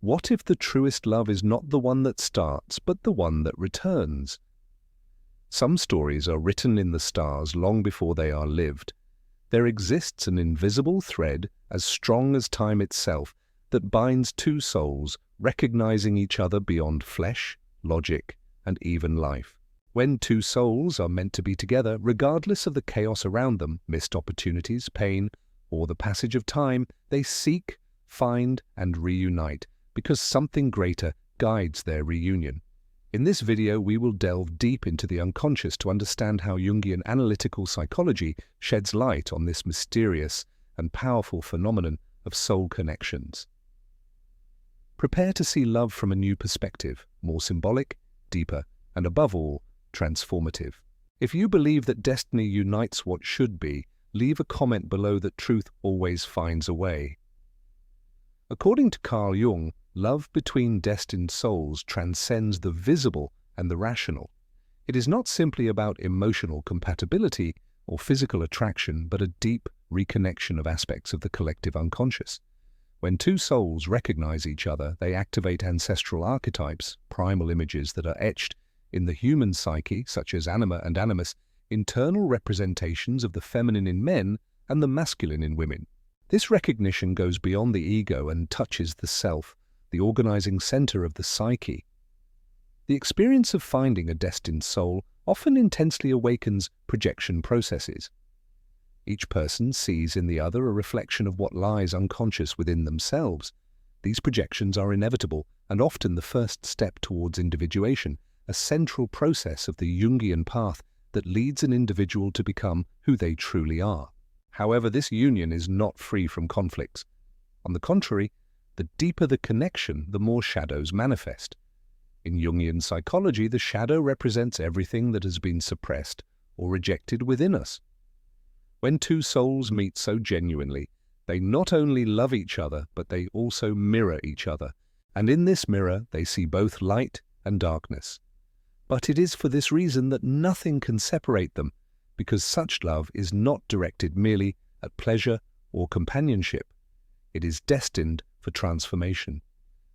What if the truest love is not the one that starts, but the one that returns? Some stories are written in the stars long before they are lived. There exists an invisible thread, as strong as time itself, that binds two souls, recognizing each other beyond flesh, logic, and even life. When two souls are meant to be together, regardless of the chaos around them, missed opportunities, pain, or the passage of time, they seek, find, and reunite, because something greater guides their reunion. In this video, we will delve deep into the unconscious to understand how Jungian analytical psychology sheds light on this mysterious and powerful phenomenon of soul connections. Prepare to see love from a new perspective, more symbolic, deeper, and above all, transformative. If you believe that destiny unites what should be, leave a comment below that truth always finds a way. According to Carl Jung, love between destined souls transcends the visible and the rational. It is not simply about emotional compatibility or physical attraction, but a deep reconnection of aspects of the collective unconscious. When two souls recognize each other, they activate ancestral archetypes, primal images that are etched in the human psyche, such as anima and animus, internal representations of the feminine in men and the masculine in women. This recognition goes beyond the ego and touches the self, the organizing center of the psyche. The experience of finding a destined soul often intensely awakens projection processes. Each person sees in the other a reflection of what lies unconscious within themselves. These projections are inevitable and often the first step towards individuation, a central process of the Jungian path that leads an individual to become who they truly are. However, this union is not free from conflicts. On the contrary, the deeper the connection, the more shadows manifest. In Jungian psychology, the shadow represents everything that has been suppressed or rejected within us. When two souls meet so genuinely, they not only love each other, but they also mirror each other. And in this mirror, they see both light and darkness. But it is for this reason that nothing can separate them, because such love is not directed merely at pleasure or companionship. It is destined for transformation.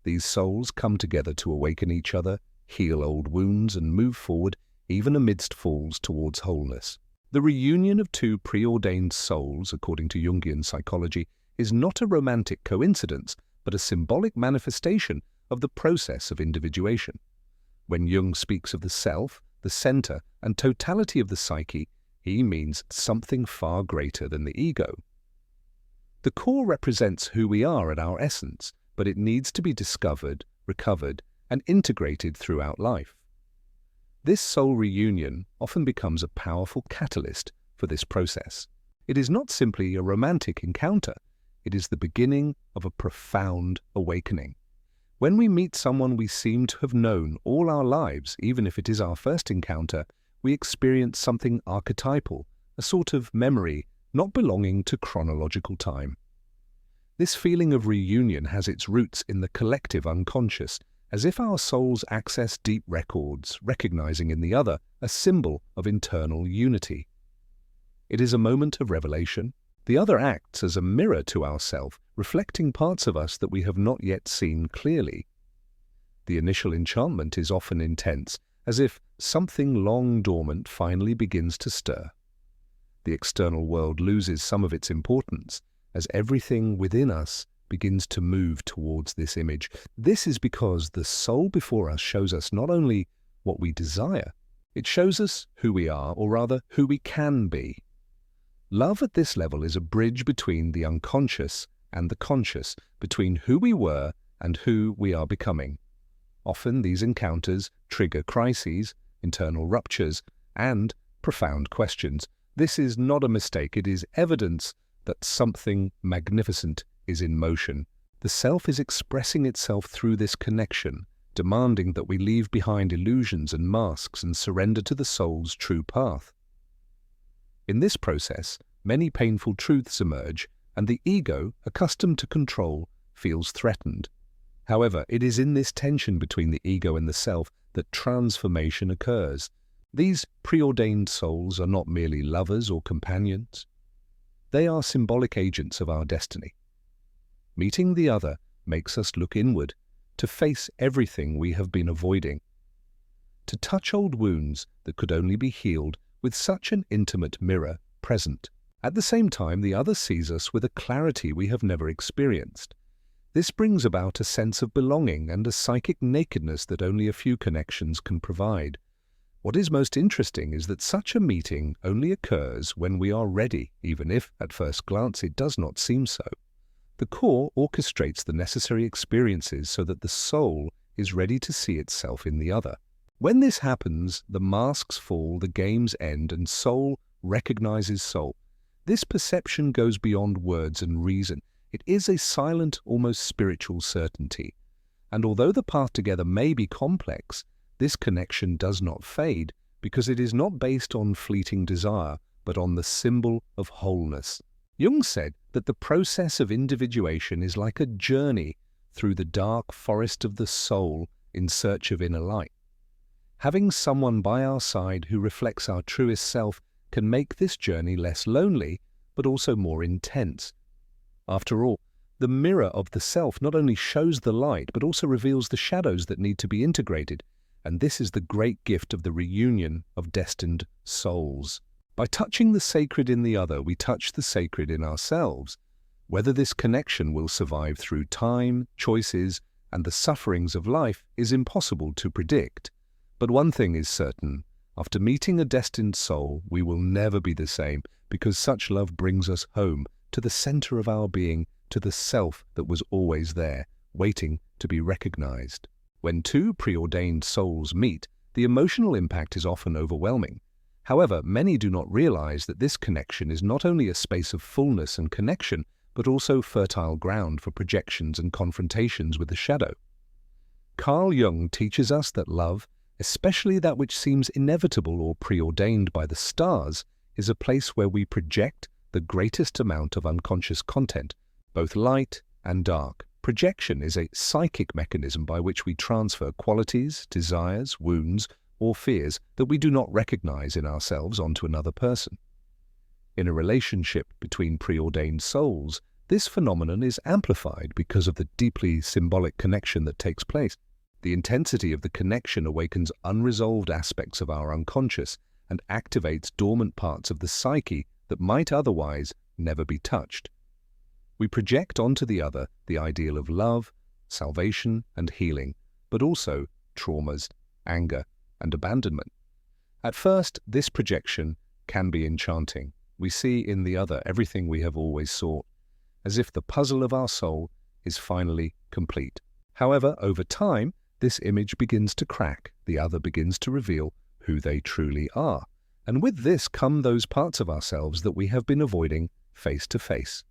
These souls come together to awaken each other, heal old wounds, and move forward, even amidst falls towards wholeness. The reunion of two preordained souls, according to Jungian psychology, is not a romantic coincidence, but a symbolic manifestation of the process of individuation. When Jung speaks of the self, the center, and totality of the psyche, he means something far greater than the ego. The core represents who we are at our essence, but it needs to be discovered, recovered, and integrated throughout life. This soul reunion often becomes a powerful catalyst for this process. It is not simply a romantic encounter, it is the beginning of a profound awakening. When we meet someone we seem to have known all our lives, even if it is our first encounter, we experience something archetypal, a sort of memory not belonging to chronological time. This feeling of reunion has its roots in the collective unconscious, as if our souls access deep records, recognizing in the other a symbol of internal unity. It is a moment of revelation. The other acts as a mirror to ourself, reflecting parts of us that we have not yet seen clearly. The initial enchantment is often intense, as if something long dormant finally begins to stir. The external world loses some of its importance, as everything within us begins to move towards this image. This is because the soul before us shows us not only what we desire, it shows us who we are, or rather, who we can be. Love at this level is a bridge between the unconscious and the conscious, between who we were and who we are becoming. Often these encounters trigger crises, internal ruptures, and profound questions. This is not a mistake, it is evidence that something magnificent is in motion. The self is expressing itself through this connection, demanding that we leave behind illusions and masks and surrender to the soul's true path. In this process, many painful truths emerge, and the ego, accustomed to control, feels threatened. However, it is in this tension between the ego and the self that transformation occurs. These preordained souls are not merely lovers or companions. They are symbolic agents of our destiny. Meeting the other makes us look inward, to face everything we have been avoiding, to touch old wounds that could only be healed with such an intimate mirror present. At the same time, the other sees us with a clarity we have never experienced. This brings about a sense of belonging and a psychic nakedness that only a few connections can provide. What is most interesting is that such a meeting only occurs when we are ready, even if, at first glance, it does not seem so. The core orchestrates the necessary experiences so that the soul is ready to see itself in the other. When this happens, the masks fall, the games end, and soul recognizes soul. This perception goes beyond words and reason. It is a silent, almost spiritual certainty. And although the path together may be complex, this connection does not fade because it is not based on fleeting desire, but on the symbol of wholeness. Jung said that the process of individuation is like a journey through the dark forest of the soul in search of inner light. Having someone by our side who reflects our truest self can make this journey less lonely, but also more intense. After all, the mirror of the self not only shows the light, but also reveals the shadows that need to be integrated. And this is the great gift of the reunion of destined souls. By touching the sacred in the other, we touch the sacred in ourselves. Whether this connection will survive through time, choices, and the sufferings of life is impossible to predict. But one thing is certain. After meeting a destined soul, we will never be the same, because such love brings us home, to the center of our being, to the self that was always there, waiting to be recognized. When two preordained souls meet, the emotional impact is often overwhelming. However, many do not realize that this connection is not only a space of fullness and connection, but also fertile ground for projections and confrontations with the shadow. Carl Jung teaches us that love, especially that which seems inevitable or preordained by the stars, is a place where we project the greatest amount of unconscious content, both light and dark. Projection is a psychic mechanism by which we transfer qualities, desires, wounds, or fears that we do not recognize in ourselves onto another person. In a relationship between preordained souls, this phenomenon is amplified because of the deeply symbolic connection that takes place. The intensity of the connection awakens unresolved aspects of our unconscious and activates dormant parts of the psyche that might otherwise never be touched. We project onto the other the ideal of love, salvation, and healing, but also traumas, anger, and abandonment. At first, this projection can be enchanting. We see in the other everything we have always sought, as if the puzzle of our soul is finally complete. However, over time, this image begins to crack, the other begins to reveal who they truly are. And with this come those parts of ourselves that we have been avoiding face to face.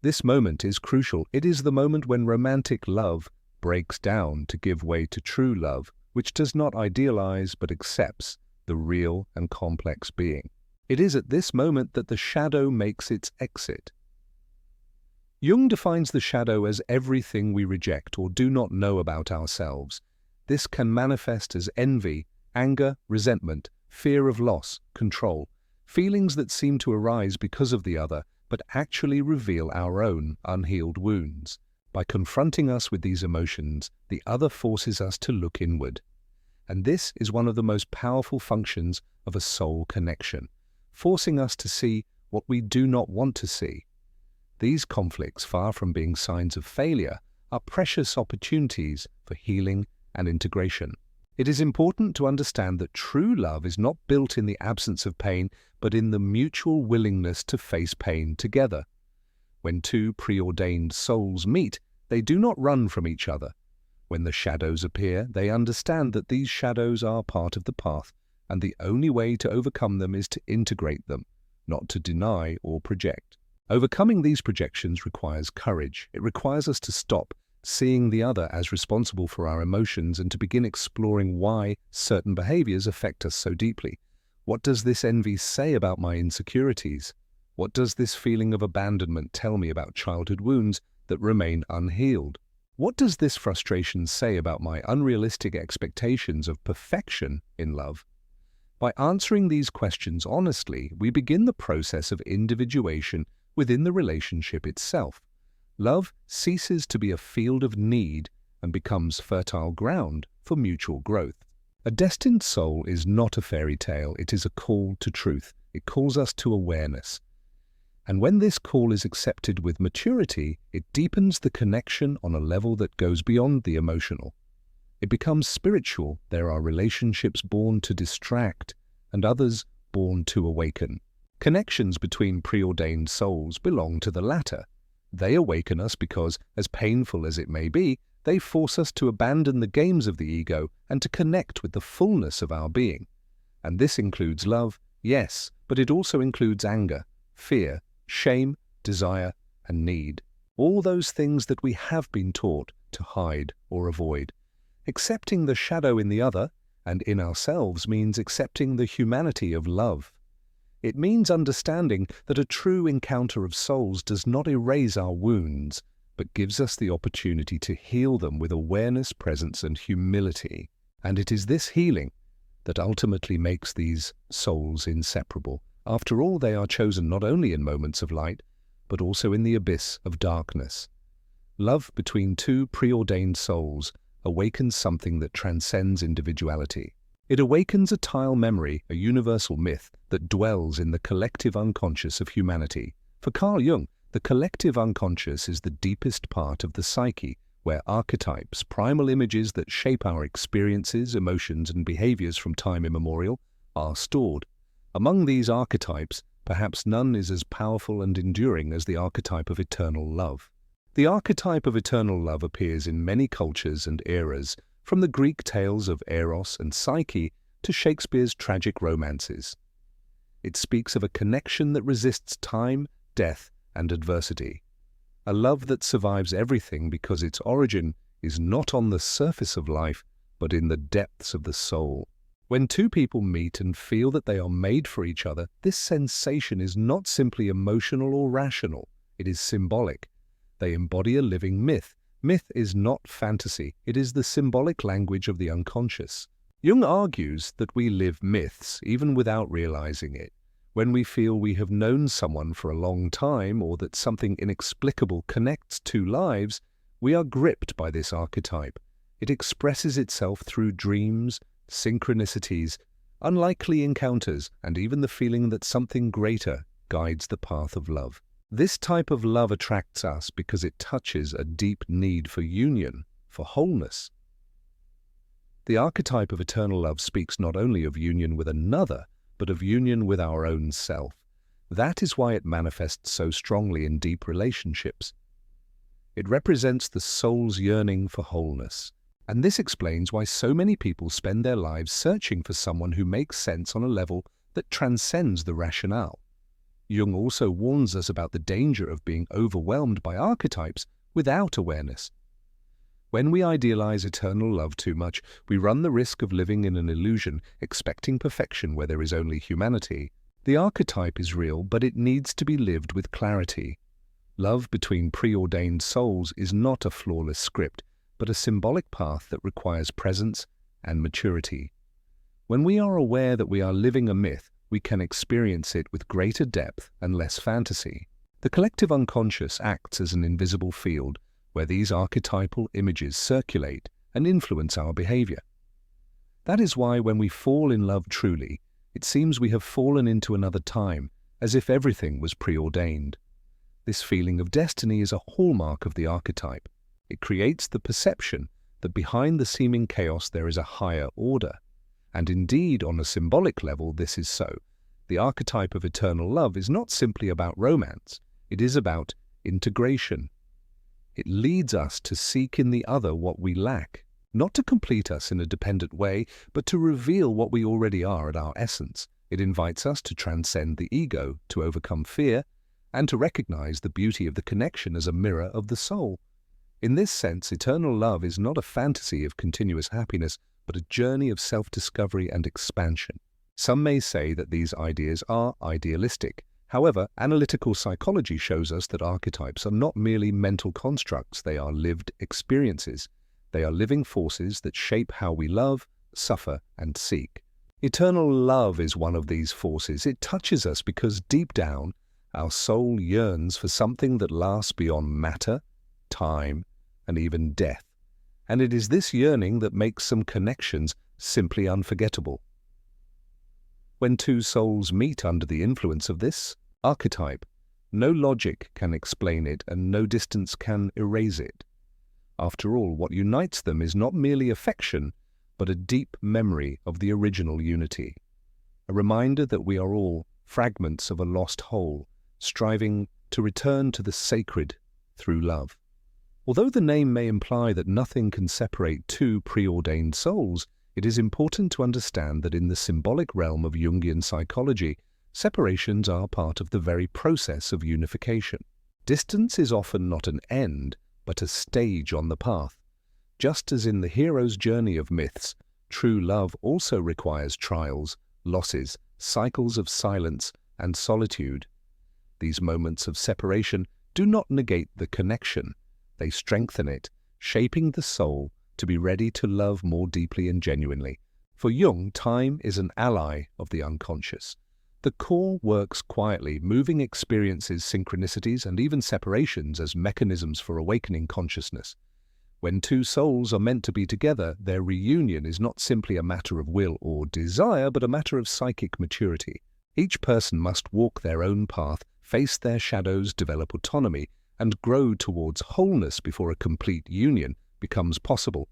This moment is crucial. It is the moment when romantic love breaks down to give way to true love, which does not idealize but accepts the real and complex being. It is at this moment that the shadow makes its exit. Jung defines the shadow as everything we reject or do not know about ourselves. This can manifest as envy, anger, resentment, fear of loss, control, feelings that seem to arise because of the other, but actually reveal our own unhealed wounds. By confronting us with these emotions, the other forces us to look inward. And this is one of the most powerful functions of a soul connection, forcing us to see what we do not want to see. These conflicts, far from being signs of failure, are precious opportunities for healing and integration. It is important to understand that true love is not built in the absence of pain, but in the mutual willingness to face pain together. When two preordained souls meet, they do not run from each other. When the shadows appear, they understand that these shadows are part of the path, and the only way to overcome them is to integrate them, not to deny or project. Overcoming these projections requires courage. It requires us to stop seeing the other as responsible for our emotions and to begin exploring why certain behaviors affect us so deeply. What does this envy say about my insecurities? What does this feeling of abandonment tell me about childhood wounds that remain unhealed? What does this frustration say about my unrealistic expectations of perfection in love? By answering these questions honestly, we begin the process of individuation within the relationship itself. Love ceases to be a field of need and becomes fertile ground for mutual growth. A destined soul is not a fairy tale, it is a call to truth. It calls us to awareness. And when this call is accepted with maturity, it deepens the connection on a level that goes beyond the emotional. It becomes spiritual. There are relationships born to distract and others born to awaken. Connections between preordained souls belong to the latter. They awaken us because, as painful as it may be, they force us to abandon the games of the ego and to connect with the fullness of our being. And this includes love, yes, but it also includes anger, fear, shame, desire, and need. All those things that we have been taught to hide or avoid. Accepting the shadow in the other and in ourselves means accepting the humanity of love. It means understanding that a true encounter of souls does not erase our wounds, but gives us the opportunity to heal them with awareness, presence, and humility. And it is this healing that ultimately makes these souls inseparable. After all, they are chosen not only in moments of light, but also in the abyss of darkness. Love between two preordained souls awakens something that transcends individuality. It awakens a tile memory, a universal myth that dwells in the collective unconscious of humanity. For Carl Jung, the collective unconscious is the deepest part of the psyche, where archetypes, primal images that shape our experiences, emotions, and behaviors from time immemorial, are stored. Among these archetypes, perhaps none is as powerful and enduring as the archetype of eternal love. The archetype of eternal love appears in many cultures and eras, from the Greek tales of Eros and Psyche to Shakespeare's tragic romances. It speaks of a connection that resists time, death, and adversity. A love that survives everything because its origin is not on the surface of life, but in the depths of the soul. When two people meet and feel that they are made for each other, this sensation is not simply emotional or rational, it is symbolic. They embody a living myth. Myth is not fantasy, it is the symbolic language of the unconscious. Jung argues that we live myths even without realizing it. When we feel we have known someone for a long time or that something inexplicable connects two lives, we are gripped by this archetype. It expresses itself through dreams, synchronicities, unlikely encounters, and even the feeling that something greater guides the path of love. This type of love attracts us because it touches a deep need for union, for wholeness. The archetype of eternal love speaks not only of union with another, but of union with our own self. That is why it manifests so strongly in deep relationships. It represents the soul's yearning for wholeness. And this explains why so many people spend their lives searching for someone who makes sense on a level that transcends the rationale. Jung also warns us about the danger of being overwhelmed by archetypes without awareness. When we idealize eternal love too much, we run the risk of living in an illusion, expecting perfection where there is only humanity. The archetype is real, but it needs to be lived with clarity. Love between preordained souls is not a flawless script, but a symbolic path that requires presence and maturity. When we are aware that we are living a myth, we can experience it with greater depth and less fantasy. The collective unconscious acts as an invisible field where these archetypal images circulate and influence our behavior. That is why when we fall in love truly, it seems we have fallen into another time, as if everything was preordained. This feeling of destiny is a hallmark of the archetype. It creates the perception that behind the seeming chaos there is a higher order. And indeed, on a symbolic level, this is so. The archetype of eternal love is not simply about romance. It is about integration. It leads us to seek in the other what we lack, not to complete us in a dependent way, but to reveal what we already are at our essence. It invites us to transcend the ego, to overcome fear, and to recognize the beauty of the connection as a mirror of the soul. In this sense, eternal love is not a fantasy of continuous happiness, but a journey of self-discovery and expansion. Some may say that these ideas are idealistic. However, analytical psychology shows us that archetypes are not merely mental constructs, they are lived experiences. They are living forces that shape how we love, suffer, and seek. Eternal love is one of these forces. It touches us because deep down, our soul yearns for something that lasts beyond matter, time, and even death. and it is this yearning that makes some connections simply unforgettable. When two souls meet under the influence of this archetype, no logic can explain it and no distance can erase it. After all, what unites them is not merely affection, but a deep memory of the original unity, a reminder that we are all fragments of a lost whole, striving to return to the sacred through love. Although the name may imply that nothing can separate two preordained souls, it is important to understand that in the symbolic realm of Jungian psychology, separations are part of the very process of unification. Distance is often not an end, but a stage on the path. Just as in the hero's journey of myths, true love also requires trials, losses, cycles of silence and solitude. These moments of separation do not negate the connection. They strengthen it, shaping the soul to be ready to love more deeply and genuinely. For Jung, time is an ally of the unconscious. The core works quietly, moving experiences, synchronicities, and even separations as mechanisms for awakening consciousness. When two souls are meant to be together, their reunion is not simply a matter of will or desire, but a matter of psychic maturity. Each person must walk their own path, face their shadows, develop autonomy, and grow towards wholeness before a complete union becomes possible.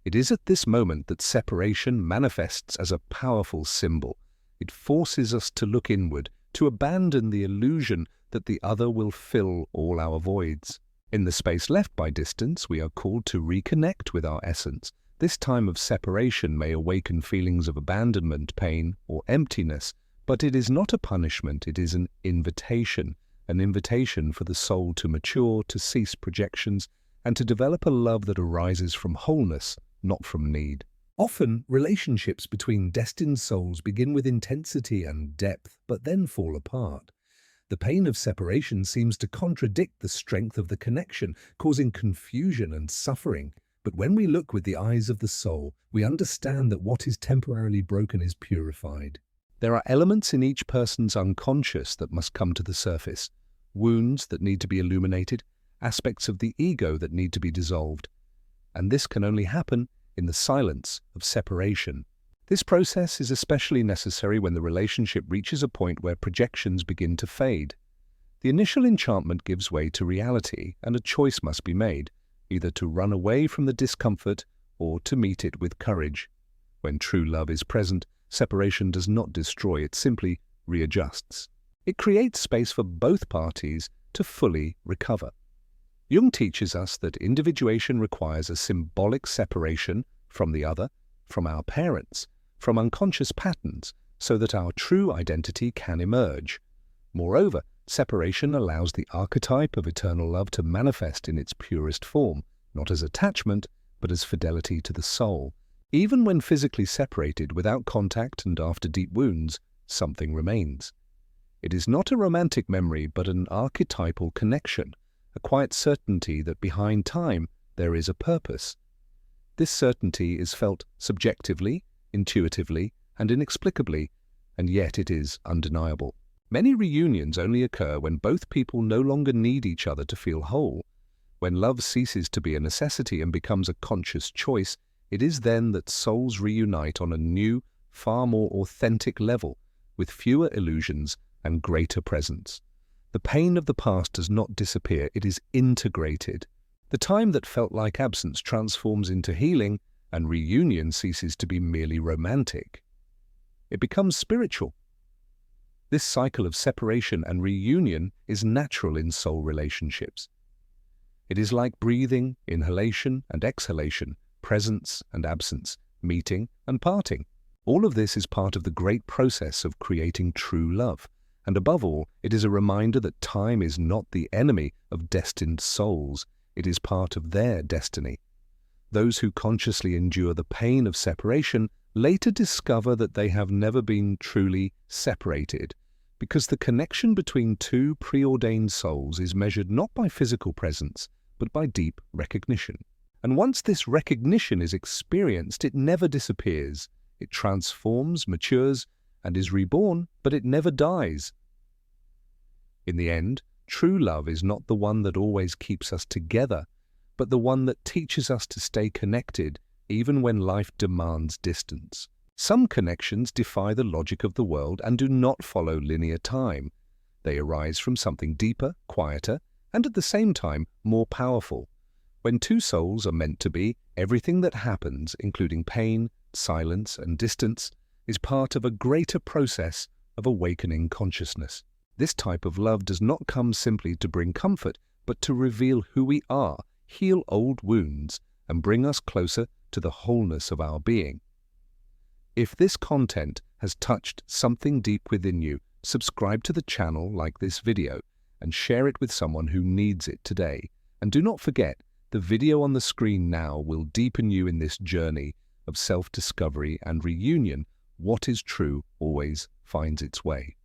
It is at this moment that separation manifests as a powerful symbol. It forces us to look inward, to abandon the illusion that the other will fill all our voids. In the space left by distance, we are called to reconnect with our essence. This time of separation may awaken feelings of abandonment, pain, or emptiness, but it is not a punishment, it is an invitation for the soul to mature, to cease projections, and to develop a love that arises from wholeness, not from need. Often, relationships between destined souls begin with intensity and depth, but then fall apart. The pain of separation seems to contradict the strength of the connection, causing confusion and suffering. But when we look with the eyes of the soul, we understand that what is temporarily broken is purified. There are elements in each person's unconscious that must come to the surface, wounds that need to be illuminated, aspects of the ego that need to be dissolved. And this can only happen in the silence of separation. This process is especially necessary when the relationship reaches a point where projections begin to fade. The initial enchantment gives way to reality, and a choice must be made, either to run away from the discomfort or to meet it with courage. When true love is present, separation does not destroy, it simply readjusts. It creates space for both parties to fully recover. Jung teaches us that individuation requires a symbolic separation from the other, from our parents, from unconscious patterns, so that our true identity can emerge. Moreover, separation allows the archetype of eternal love to manifest in its purest form, not as attachment, but as fidelity to the soul. Even when physically separated, without contact and after deep wounds, something remains. It is not a romantic memory, but an archetypal connection, a quiet certainty that behind time there is a purpose. This certainty is felt subjectively, intuitively, and inexplicably, and yet it is undeniable. Many reunions only occur when both people no longer need each other to feel whole. When love ceases to be a necessity and becomes a conscious choice, it is then that souls reunite on a new, far more authentic level, with fewer illusions and greater presence. The pain of the past does not disappear, it is integrated. The time that felt like absence transforms into healing, and reunion ceases to be merely romantic. It becomes spiritual. This cycle of separation and reunion is natural in soul relationships. It is like breathing, inhalation and exhalation, presence and absence, meeting and parting. All of this is part of the great process of creating true love. And above all, it is a reminder that time is not the enemy of destined souls. It is part of their destiny. Those who consciously endure the pain of separation later discover that they have never been truly separated, because the connection between two preordained souls is measured not by physical presence, but by deep recognition. And once this recognition is experienced, it never disappears. It transforms, matures, and is reborn, but it never dies. In the end, true love is not the one that always keeps us together, but the one that teaches us to stay connected even when life demands distance. Some connections defy the logic of the world and do not follow linear time. They arise from something deeper, quieter, and at the same time more powerful. When two souls are meant to be, everything that happens, including pain, silence, and distance, is part of a greater process of awakening consciousness. This type of love does not come simply to bring comfort, but to reveal who we are, heal old wounds, and bring us closer to the wholeness of our being. If this content has touched something deep within you, subscribe to the channel, like this video, and share it with someone who needs it today. And do not forget, the video on the screen now will deepen you in this journey of self-discovery and reunion. What is true always finds its way.